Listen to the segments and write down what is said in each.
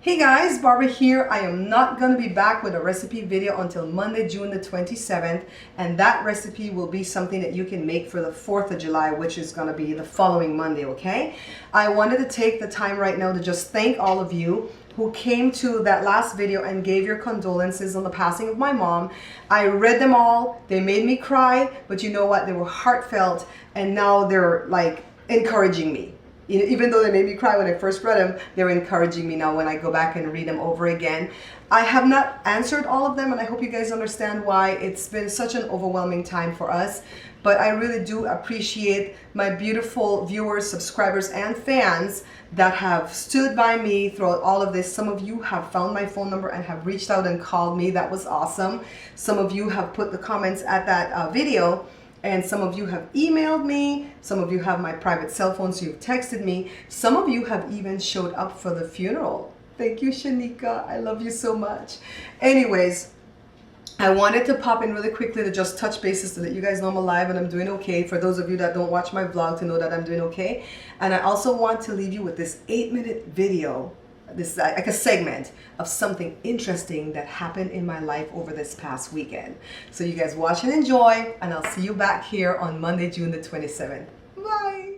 Hey guys, Barbara here. I am not going to be back with a recipe video until Monday, June the 27th, and that recipe will be something that you can make for the 4th of July, which is going to be the following Monday, okay? I wanted to take the time right now to just thank all of you who came to that last video and gave your condolences on the passing of my mom. I read them all. They made me cry, but you know what? They were heartfelt, and now they're like encouraging me. Even though they made me cry when I first read them, they're encouraging me now when I go back and read them over again. I have not answered all of them, and I hope you guys understand why. It's been such an overwhelming time for us, but I really do appreciate my beautiful viewers, subscribers, and fans that have stood by me throughout all of this. Some of you have found my phone number and have reached out and called me. That was awesome. Some of you have put the comments at that video. And some of you have emailed me. Some of you have my private cell phone, so you've texted me. Some of you have even showed up for the funeral. Thank you, Shanika. I love you so much. Anyways, I wanted to pop in really quickly to just touch bases to let you guys know I'm alive and I'm doing okay. For those of you that don't watch my vlog, to know that I'm doing okay. And I also want to leave you with this 8-minute video. This is like a segment of something interesting that happened in my life over this past weekend. So you guys watch and enjoy, and I'll see you back here on Monday, June the 27th. Bye!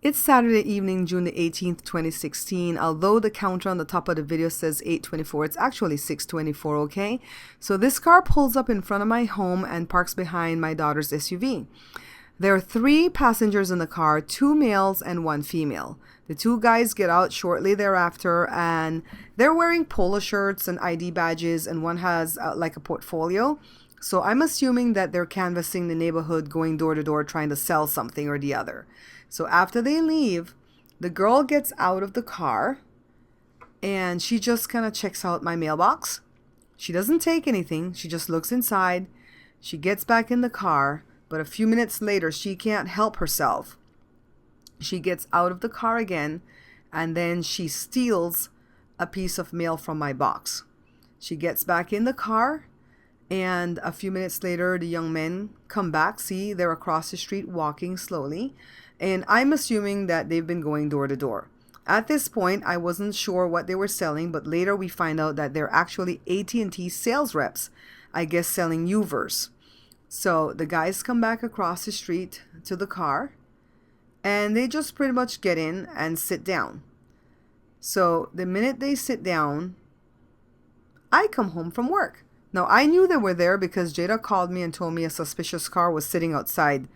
It's Saturday evening, June the 18th, 2016. Although the counter on the top of the video says 8:24, it's actually 6:24, okay? So this car pulls up in front of my home and parks behind my daughter's SUV. There are 3 passengers in the car, 2 males and 1 female. The 2 guys get out shortly thereafter, and they're wearing polo shirts and ID badges, and one has like a portfolio. So I'm assuming that they're canvassing the neighborhood, going door to door, trying to sell something or the other. So after they leave, the girl gets out of the car, and she just kind of checks out my mailbox. She doesn't take anything. She just looks inside. She gets back in the car, but a few minutes later, she can't help herself. She gets out of the car again, and then she steals a piece of mail from my box. She gets back in the car, and a few minutes later, the young men come back. See, they're across the street walking slowly, and I'm assuming that they've been going door to door. At this point, I wasn't sure what they were selling, but later we find out that they're actually AT&T sales reps, I guess selling U-verse. So the guys come back across the street to the car, and they just pretty much get in and sit down. So the minute they sit down, I come home from work. Now, I knew they were there because Jada called me and told me a suspicious car was sitting outside,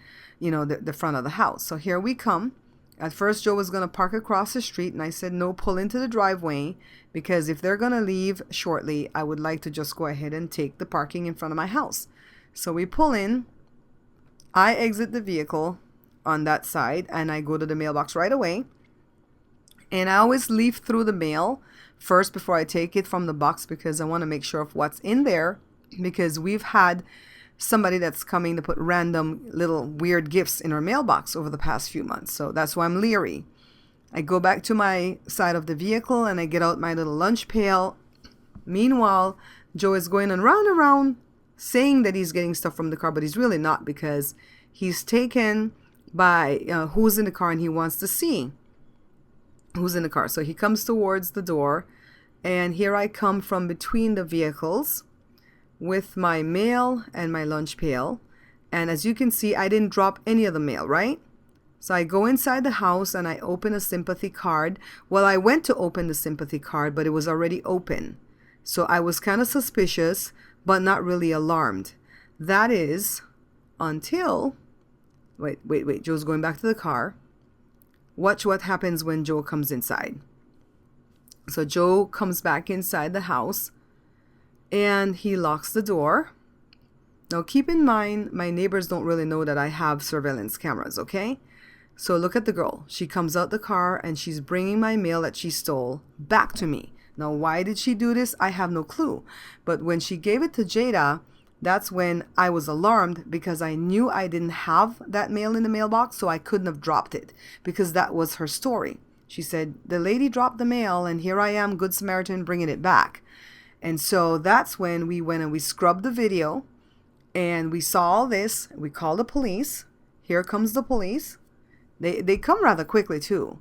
the front of the house. So here we come. At first, Joe was going to park across the street, and I said, no, pull into the driveway, because if they're going to leave shortly, I would like to just go ahead and take the parking in front of my house. So we pull in. I exit the vehicle on that side, and I go to the mailbox right away, and I always leaf through the mail first before I take it from the box, because I want to make sure of what's in there, because we've had somebody that's coming to put random little weird gifts in our mailbox over the past few months, so that's why I'm leery. I go back to my side of the vehicle, and I get out my little lunch pail. Meanwhile, Joe is going around saying that he's getting stuff from the car, but he's really not, because he's taken by who's in the car, and he wants to see who's in the car. So he comes towards the door, and here I come from between the vehicles with my mail and my lunch pail. And as you can see, I didn't drop any of the mail, right? So I go inside the house and I open a sympathy card. Well, I went to open the sympathy card, but it was already open. So I was kind of suspicious, but not really alarmed. That is until... Wait. Joe's going back to the car. Watch what happens when Joe comes inside. So Joe comes back inside the house, and he locks the door. Now keep in mind, my neighbors don't really know that I have surveillance cameras, okay? So look at the girl. She comes out the car, and she's bringing my mail that she stole back to me. Now, why did she do this? I have no clue. But when she gave it to Jada, that's when I was alarmed, because I knew I didn't have that mail in the mailbox, so I couldn't have dropped it, because that was her story. She said, the lady dropped the mail, and here I am, Good Samaritan, bringing it back. And so that's when we went and we scrubbed the video, and we saw all this. We called the police. Here comes the police. They come rather quickly too.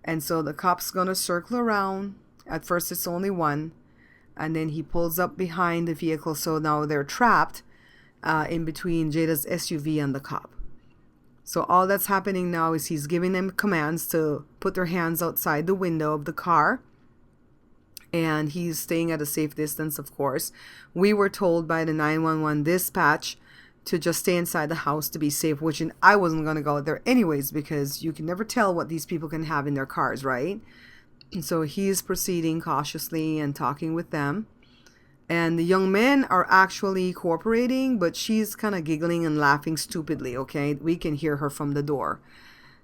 And so the cop's going to circle around, At first it's only one, and then he pulls up behind the vehicle, so now they're trapped in between Jada's SUV and the cop. So all that's happening now is he's giving them commands to put their hands outside the window of the car, and he's staying at a safe distance, of course. We were told by the 911 dispatch to just stay inside the house to be safe, which I wasn't going to go out there anyways, because you can never tell what these people can have in their cars, right? And so he's proceeding cautiously and talking with them. And the young men are actually cooperating, but she's kind of giggling and laughing stupidly, okay? We can hear her from the door.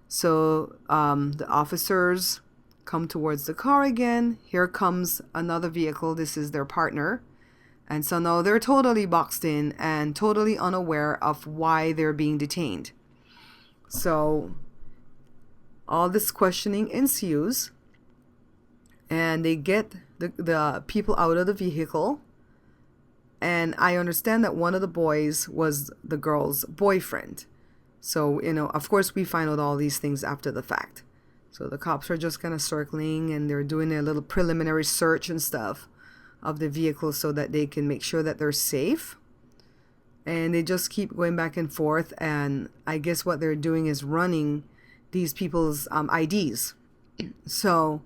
So the officers come towards the car again. Here comes another vehicle. This is their partner. And so now they're totally boxed in and totally unaware of why they're being detained. So all this questioning ensues, and they get the people out of the vehicle. And I understand that one of the boys was the girl's boyfriend. So, of course, we find out all these things after the fact. So the cops are just kind of circling, and they're doing a little preliminary search and stuff of the vehicle so that they can make sure that they're safe. And they just keep going back and forth, and I guess what they're doing is running these people's IDs. So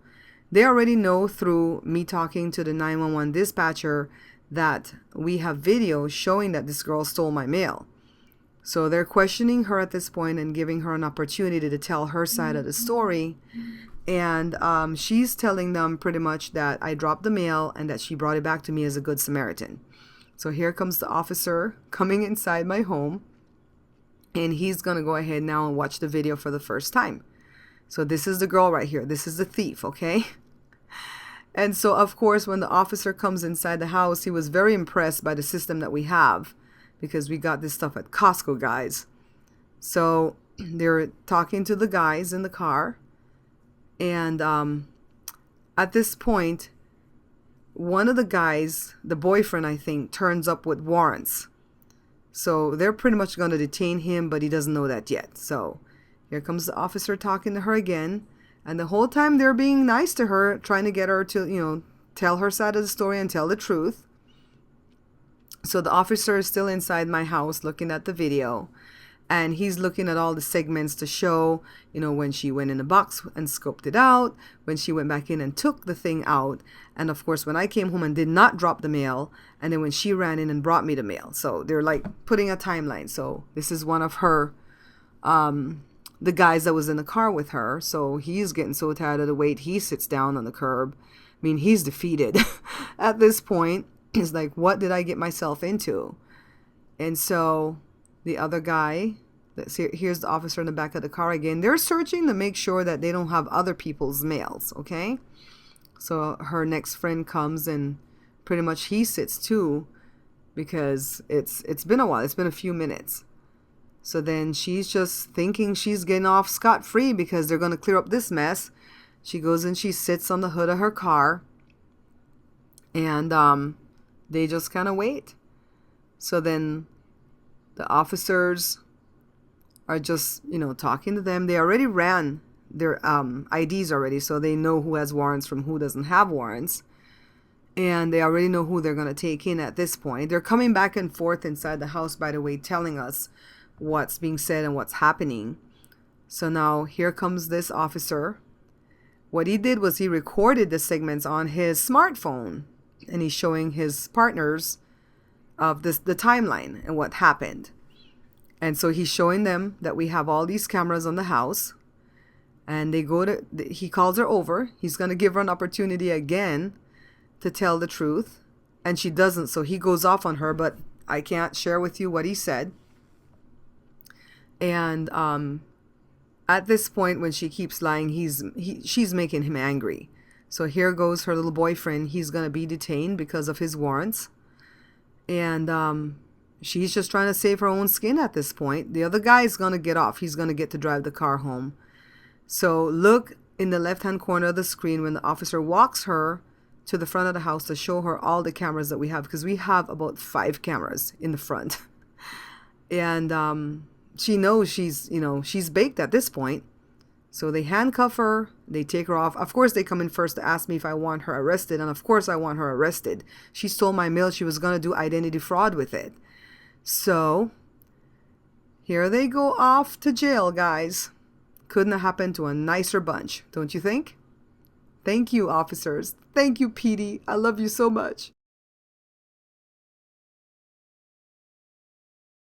they already know through me talking to the 911 dispatcher that we have video showing that this girl stole my mail. So they're questioning her at this point and giving her an opportunity to tell her side of the story. And she's telling them pretty much that I dropped the mail and that she brought it back to me as a good Samaritan. So here comes the officer coming inside my home, and he's going to go ahead now and watch the video for the first time. So this is the girl right here. This is the thief, okay? And so, of course, when the officer comes inside the house, he was very impressed by the system that we have, because we got this stuff at Costco, guys. So they're talking to the guys in the car. And at this point, one of the guys, the boyfriend, I think, turns up with warrants. So they're pretty much going to detain him, but he doesn't know that yet. So here comes the officer talking to her again. And the whole time they're being nice to her, trying to get her to, tell her side of the story and tell the truth. So the officer is still inside my house looking at the video. And he's looking at all the segments to show, when she went in the box and scoped it out, when she went back in and took the thing out, and of course when I came home and did not drop the mail, and then when she ran in and brought me the mail. So they're like putting a timeline. So this is one of her, the guys that was in the car with her. So he's getting so tired of the wait, he sits down on the curb. I mean, he's defeated at this point. He's like, what did I get myself into? And so the other guy, here's the officer in the back of the car again. They're searching to make sure that they don't have other people's mails, okay? So her next friend comes, and pretty much he sits too, because it's been a while. It's been a few minutes. So then she's just thinking she's getting off scot-free because they're going to clear up this mess. She goes and she sits on the hood of her car, and they just kind of wait. So then the officers are just, talking to them. They already ran their IDs already, so they know who has warrants from who doesn't have warrants. And they already know who they're going to take in at this point. They're coming back and forth inside the house, by the way, telling us what's being said and what's happening. So now here comes this officer. What he did was he recorded the segments on his smartphone, and he's showing his partners of the timeline and what happened. And so he's showing them that we have all these cameras on the house, and he calls her over. He's going to give her an opportunity again to tell the truth, and she doesn't. So he goes off on her, but I can't share with you what he said. And at this point, when she keeps lying, she's making him angry. So here goes her little boyfriend. He's going to be detained because of his warrants. And she's just trying to save her own skin at this point. The other guy is going to get off. He's going to get to drive the car home. So look in the left-hand corner of the screen when the officer walks her to the front of the house to show her all the cameras that we have, because we have about 5 cameras in the front. And she knows she's baked at this point. So they handcuff her, they take her off. Of course, they come in first to ask me if I want her arrested, and of course I want her arrested. She stole my mail. She was going to do identity fraud with it. So here they go off to jail, guys. Couldn't have happened to a nicer bunch, don't you think? Thank you, officers. Thank you, Petey. I love you so much.